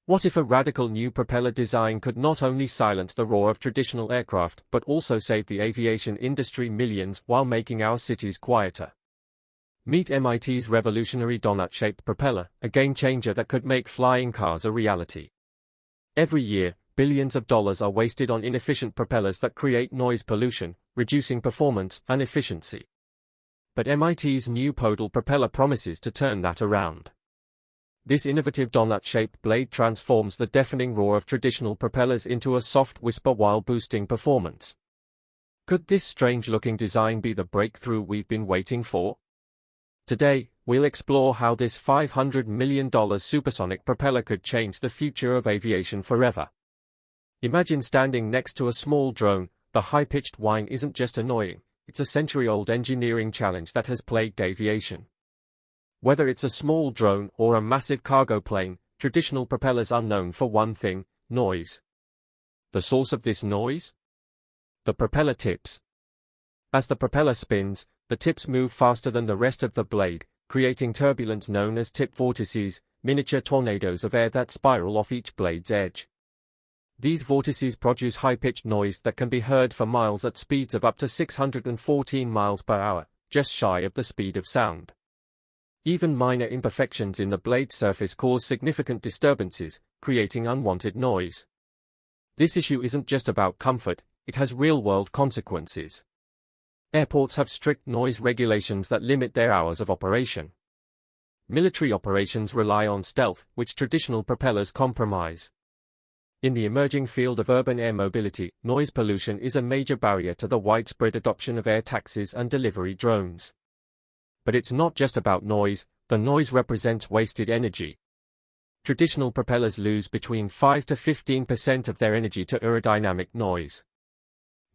What if a radical new propeller design could not only silence the roar of traditional aircraft but also save the aviation industry millions while making our cities quieter? Meet MIT's revolutionary donut-shaped propeller, a game-changer that could make flying cars a reality. Every year, billions of dollars are wasted on inefficient propellers that create noise pollution, reducing performance and efficiency. But MIT's new podal propeller promises to turn that around. This innovative donut-shaped blade transforms the deafening roar of traditional propellers into a soft whisper while boosting performance. Could this strange-looking design be the breakthrough we've been waiting for? Today, we'll explore how this $500 million supersonic propeller could change the future of aviation forever. Imagine standing next to a small drone. The high-pitched whine isn't just annoying, it's a century-old engineering challenge that has plagued aviation. Whether it's a small drone or a massive cargo plane, traditional propellers are known for one thing: noise. The source of this noise? The propeller tips. As the propeller spins, the tips move faster than the rest of the blade, creating turbulence known as tip vortices, miniature tornadoes of air that spiral off each blade's edge. These vortices produce high-pitched noise that can be heard for miles at speeds of up to 614 miles per hour, just shy of the speed of sound. Even minor imperfections in the blade surface cause significant disturbances, creating unwanted noise. This issue isn't just about comfort, it has real-world consequences. Airports have strict noise regulations that limit their hours of operation. Military operations rely on stealth, which traditional propellers compromise. In the emerging field of urban air mobility, noise pollution is a major barrier to the widespread adoption of air taxis and delivery drones. But it's not just about noise, the noise represents wasted energy. Traditional propellers lose between 5 to 15% of their energy to aerodynamic noise.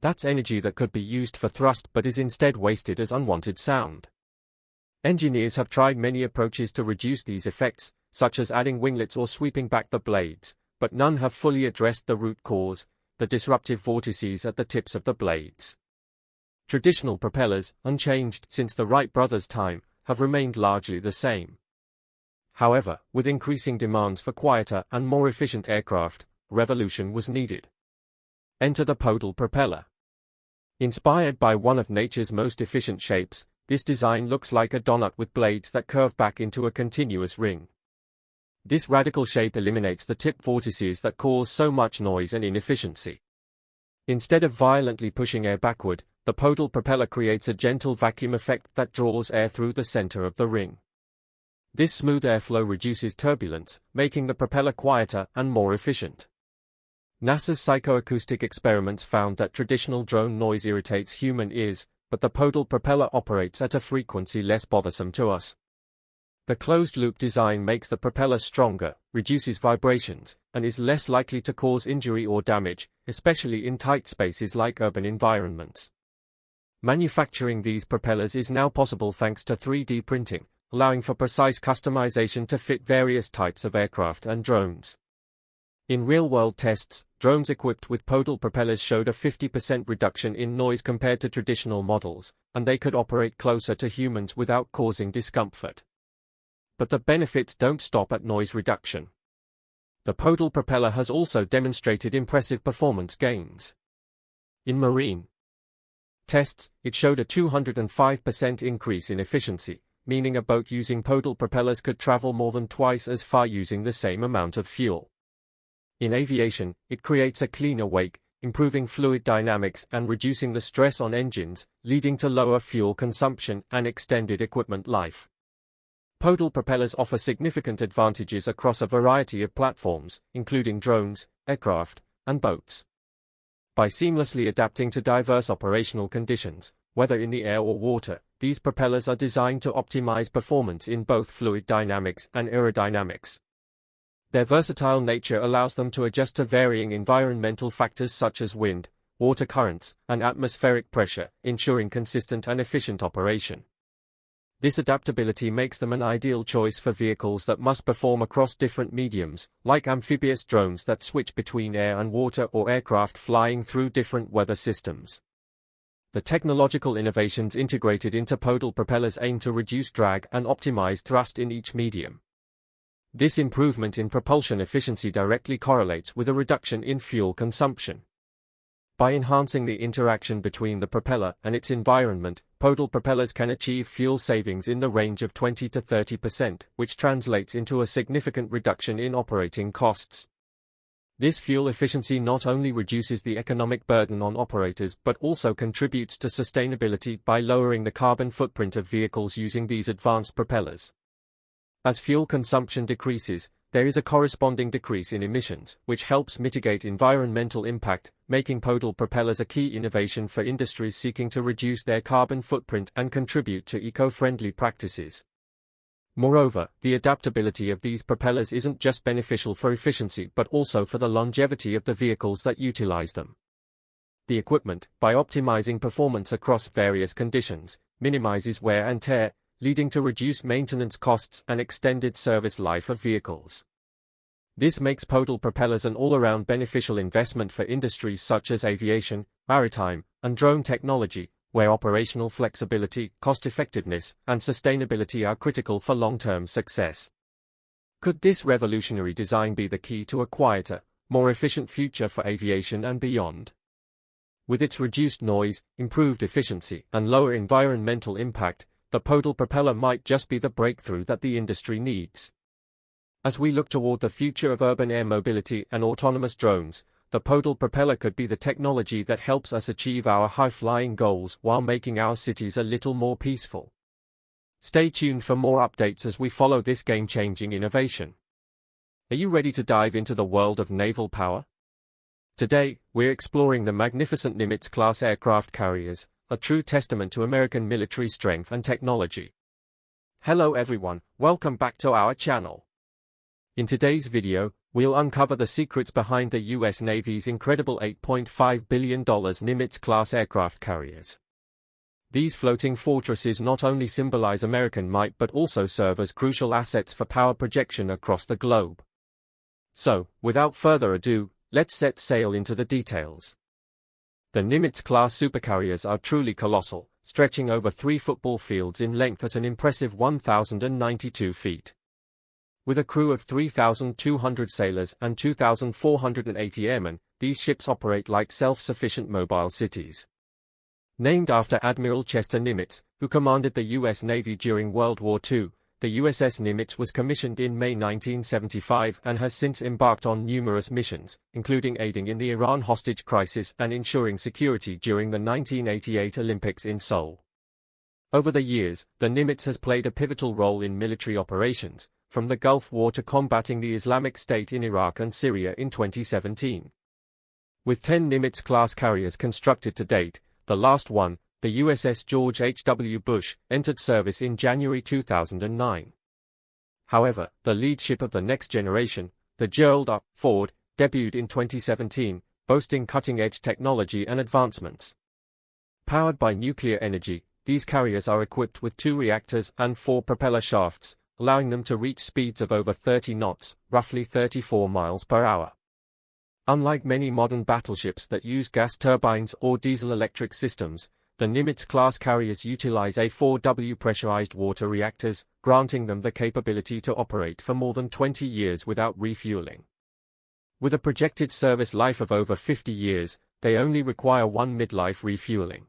That's energy that could be used for thrust but is instead wasted as unwanted sound. Engineers have tried many approaches to reduce these effects, such as adding winglets or sweeping back the blades, but none have fully addressed the root cause, the disruptive vortices at the tips of the blades. Traditional propellers, unchanged since the Wright brothers' time, have remained largely the same. However, with increasing demands for quieter and more efficient aircraft, revolution was needed. Enter the podal propeller. Inspired by one of nature's most efficient shapes, this design looks like a donut with blades that curve back into a continuous ring. This radical shape eliminates the tip vortices that cause so much noise and inefficiency. Instead of violently pushing air backward, the podal propeller creates a gentle vacuum effect that draws air through the center of the ring. This smooth airflow reduces turbulence, making the propeller quieter and more efficient. NASA's psychoacoustic experiments found that traditional drone noise irritates human ears, but the podal propeller operates at a frequency less bothersome to us. The closed-loop design makes the propeller stronger, reduces vibrations, and is less likely to cause injury or damage, especially in tight spaces like urban environments. Manufacturing these propellers is now possible thanks to 3D printing, allowing for precise customization to fit various types of aircraft and drones. In real-world tests, drones equipped with podal propellers showed a 50% reduction in noise compared to traditional models, and they could operate closer to humans without causing discomfort. But the benefits don't stop at noise reduction. The podal propeller has also demonstrated impressive performance gains. In marine tests, it showed a 205% increase in efficiency, meaning a boat using podal propellers could travel more than twice as far using the same amount of fuel. In aviation, it creates a cleaner wake, improving fluid dynamics and reducing the stress on engines, leading to lower fuel consumption and extended equipment life. Podal propellers offer significant advantages across a variety of platforms, including drones, aircraft, and boats. By seamlessly adapting to diverse operational conditions, whether in the air or water, these propellers are designed to optimize performance in both fluid dynamics and aerodynamics. Their versatile nature allows them to adjust to varying environmental factors such as wind, water currents, and atmospheric pressure, ensuring consistent and efficient operation. This adaptability makes them an ideal choice for vehicles that must perform across different mediums, like amphibious drones that switch between air and water or aircraft flying through different weather systems. The technological innovations integrated into podal propellers aim to reduce drag and optimize thrust in each medium. This improvement in propulsion efficiency directly correlates with a reduction in fuel consumption. By enhancing the interaction between the propeller and its environment, podal propellers can achieve fuel savings in the range of 20 to 30%, which translates into a significant reduction in operating costs. This fuel efficiency not only reduces the economic burden on operators but also contributes to sustainability by lowering the carbon footprint of vehicles using these advanced propellers. As fuel consumption decreases, there is a corresponding decrease in emissions, which helps mitigate environmental impact, making podal propellers a key innovation for industries seeking to reduce their carbon footprint and contribute to eco-friendly practices. Moreover, the adaptability of these propellers isn't just beneficial for efficiency but also for the longevity of the vehicles that utilize them. The equipment, by optimizing performance across various conditions, minimizes wear and tear, leading to reduced maintenance costs and extended service life of vehicles. This makes podal propellers an all-around beneficial investment for industries such as aviation, maritime, and drone technology, where operational flexibility, cost-effectiveness, and sustainability are critical for long-term success. Could this revolutionary design be the key to a quieter, more efficient future for aviation and beyond? With its reduced noise, improved efficiency, and lower environmental impact, the podal propeller might just be the breakthrough that the industry needs. As we look toward the future of urban air mobility and autonomous drones, the podal propeller could be the technology that helps us achieve our high-flying goals while making our cities a little more peaceful. Stay tuned for more updates as we follow this game-changing innovation. Are you ready to dive into the world of naval power? Today, we're exploring the magnificent Nimitz-class aircraft carriers, a true testament to American military strength and technology. Hello everyone, welcome back to our channel. In today's video, we'll uncover the secrets behind the US Navy's incredible $8.5 billion Nimitz-class aircraft carriers. These floating fortresses not only symbolize American might but also serve as crucial assets for power projection across the globe. So, without further ado, let's set sail into the details. The Nimitz-class supercarriers are truly colossal, stretching over 3 football fields in length at an impressive 1,092 feet. With a crew of 3,200 sailors and 2,480 airmen, these ships operate like self-sufficient mobile cities. Named after Admiral Chester Nimitz, who commanded the U.S. Navy during World War II, the USS Nimitz was commissioned in May 1975 and has since embarked on numerous missions, including aiding in the Iran hostage crisis and ensuring security during the 1988 Olympics in Seoul. Over the years, the Nimitz has played a pivotal role in military operations, from the Gulf War to combating the Islamic State in Iraq and Syria in 2017. With 10 Nimitz-class carriers constructed to date, the last one, the USS George H.W. Bush, entered service in January 2009. However, the lead ship of the next generation, the Gerald R. Ford, debuted in 2017, boasting cutting-edge technology and advancements. Powered by nuclear energy, these carriers are equipped with 2 reactors and 4 propeller shafts, allowing them to reach speeds of over 30 knots, roughly 34 miles per hour. Unlike many modern battleships that use gas turbines or diesel-electric systems, the Nimitz-class carriers utilize A4W pressurized water reactors, granting them the capability to operate for more than 20 years without refueling. With a projected service life of over 50 years, they only require 1 midlife refueling.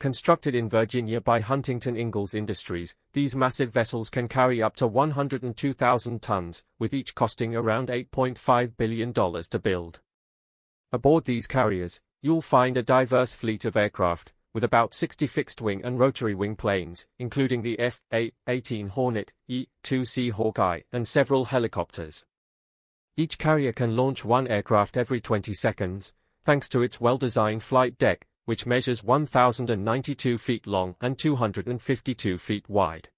Constructed in Virginia by Huntington Ingalls Industries, these massive vessels can carry up to 102,000 tons, with each costing around $8.5 billion to build. Aboard these carriers, you'll find a diverse fleet of aircraft, with about 60 fixed-wing and rotary-wing planes, including the F/A-18 Hornet, E-2C Hawkeye, and several helicopters. Each carrier can launch 1 aircraft every 20 seconds, thanks to its well-designed flight deck, which measures 1,092 feet long and 252 feet wide.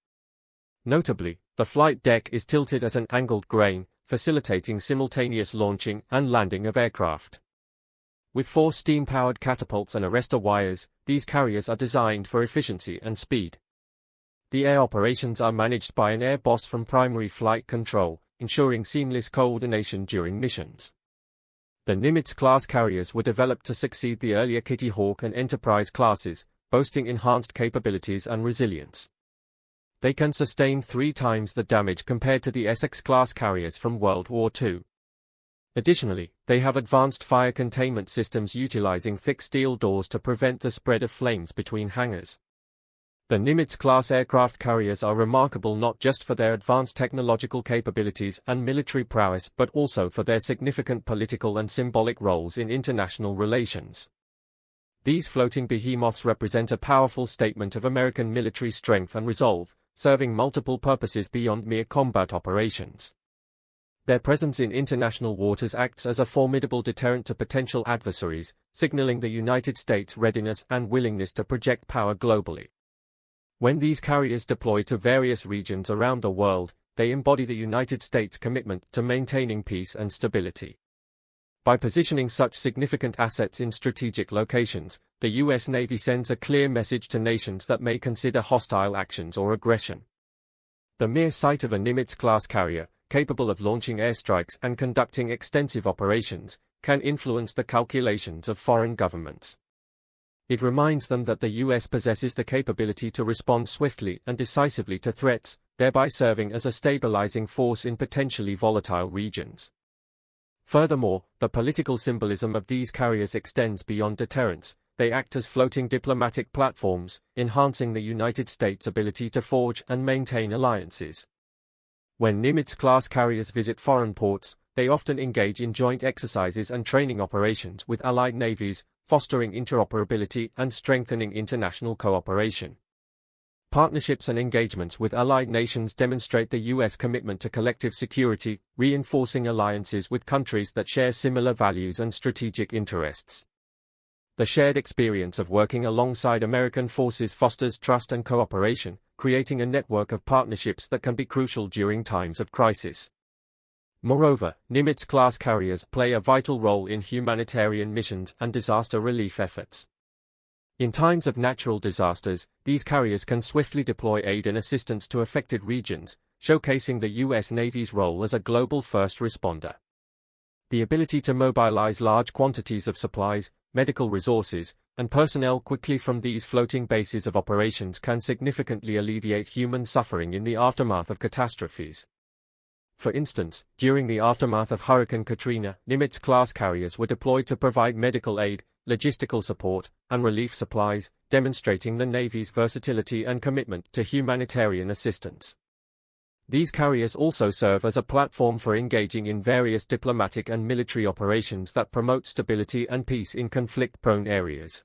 Notably, the flight deck is tilted at an angled grain, facilitating simultaneous launching and landing of aircraft. With 4 steam-powered catapults and arrestor wires, these carriers are designed for efficiency and speed. The air operations are managed by an air boss from primary flight control, ensuring seamless coordination during missions. The Nimitz-class carriers were developed to succeed the earlier Kitty Hawk and Enterprise classes, boasting enhanced capabilities and resilience. They can sustain 3 times the damage compared to the Essex-class carriers from World War II. Additionally, they have advanced fire containment systems utilizing thick steel doors to prevent the spread of flames between hangars. The Nimitz-class aircraft carriers are remarkable not just for their advanced technological capabilities and military prowess but also for their significant political and symbolic roles in international relations. These floating behemoths represent a powerful statement of American military strength and resolve, serving multiple purposes beyond mere combat operations. Their presence in international waters acts as a formidable deterrent to potential adversaries, signaling the United States' readiness and willingness to project power globally. When these carriers deploy to various regions around the world, they embody the United States' commitment to maintaining peace and stability. By positioning such significant assets in strategic locations, the U.S. Navy sends a clear message to nations that may consider hostile actions or aggression. The mere sight of a Nimitz-class carrier, capable of launching airstrikes and conducting extensive operations, can influence the calculations of foreign governments. It reminds them that the U.S. possesses the capability to respond swiftly and decisively to threats, thereby serving as a stabilizing force in potentially volatile regions. Furthermore, the political symbolism of these carriers extends beyond deterrence. They act as floating diplomatic platforms, enhancing the United States' ability to forge and maintain alliances. When Nimitz-class carriers visit foreign ports, they often engage in joint exercises and training operations with allied navies, fostering interoperability and strengthening international cooperation. Partnerships and engagements with allied nations demonstrate the U.S. commitment to collective security, reinforcing alliances with countries that share similar values and strategic interests. The shared experience of working alongside American forces fosters trust and cooperation, creating a network of partnerships that can be crucial during times of crisis. Moreover, Nimitz-class carriers play a vital role in humanitarian missions and disaster relief efforts. In times of natural disasters, these carriers can swiftly deploy aid and assistance to affected regions, showcasing the U.S. Navy's role as a global first responder. The ability to mobilize large quantities of supplies, medical resources, and personnel quickly from these floating bases of operations can significantly alleviate human suffering in the aftermath of catastrophes. For instance, during the aftermath of Hurricane Katrina, Nimitz-class carriers were deployed to provide medical aid, logistical support, and relief supplies, demonstrating the Navy's versatility and commitment to humanitarian assistance. These carriers also serve as a platform for engaging in various diplomatic and military operations that promote stability and peace in conflict-prone areas.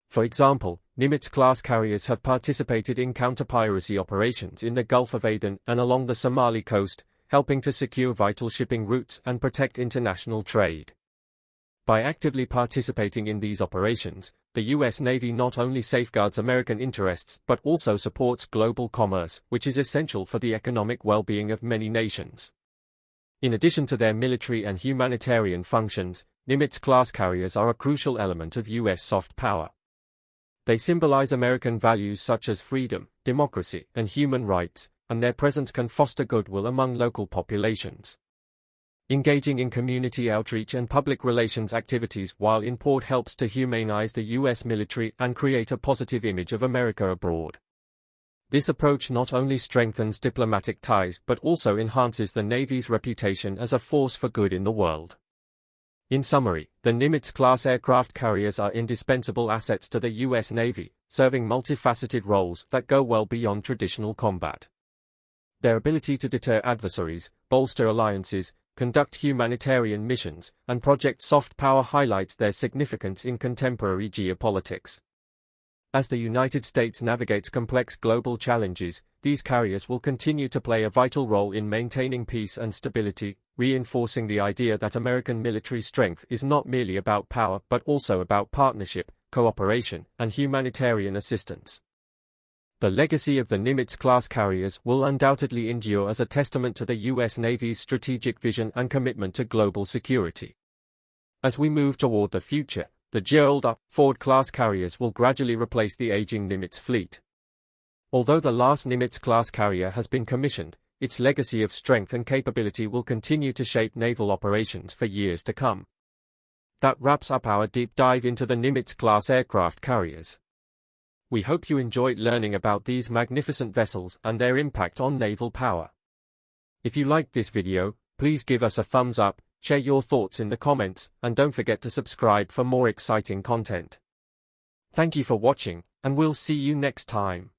For example, Nimitz-class carriers have participated in counter-piracy operations in the Gulf of Aden and along the Somali coast, helping to secure vital shipping routes and protect international trade. By actively participating in these operations, the U.S. Navy not only safeguards American interests but also supports global commerce, which is essential for the economic well-being of many nations. In addition to their military and humanitarian functions, Nimitz-class carriers are a crucial element of U.S. soft power. They symbolize American values such as freedom, democracy, and human rights, and their presence can foster goodwill among local populations. Engaging in community outreach and public relations activities while in port helps to humanize the U.S. military and create a positive image of America abroad. This approach not only strengthens diplomatic ties but also enhances the Navy's reputation as a force for good in the world. In summary, the Nimitz-class aircraft carriers are indispensable assets to the U.S. Navy, serving multifaceted roles that go well beyond traditional combat. Their ability to deter adversaries, bolster alliances, conduct humanitarian missions, and project soft power highlights their significance in contemporary geopolitics. As the United States navigates complex global challenges, these carriers will continue to play a vital role in maintaining peace and stability, reinforcing the idea that American military strength is not merely about power but also about partnership, cooperation, and humanitarian assistance. The legacy of the Nimitz-class carriers will undoubtedly endure as a testament to the U.S. Navy's strategic vision and commitment to global security. As we move toward the future, the Gerald Ford-class carriers will gradually replace the aging Nimitz fleet. Although the last Nimitz-class carrier has been commissioned, its legacy of strength and capability will continue to shape naval operations for years to come. That wraps up our deep dive into the Nimitz-class aircraft carriers. We hope you enjoyed learning about these magnificent vessels and their impact on naval power. If you liked this video, please give us a thumbs up, share your thoughts in the comments, and don't forget to subscribe for more exciting content. Thank you for watching, and we'll see you next time.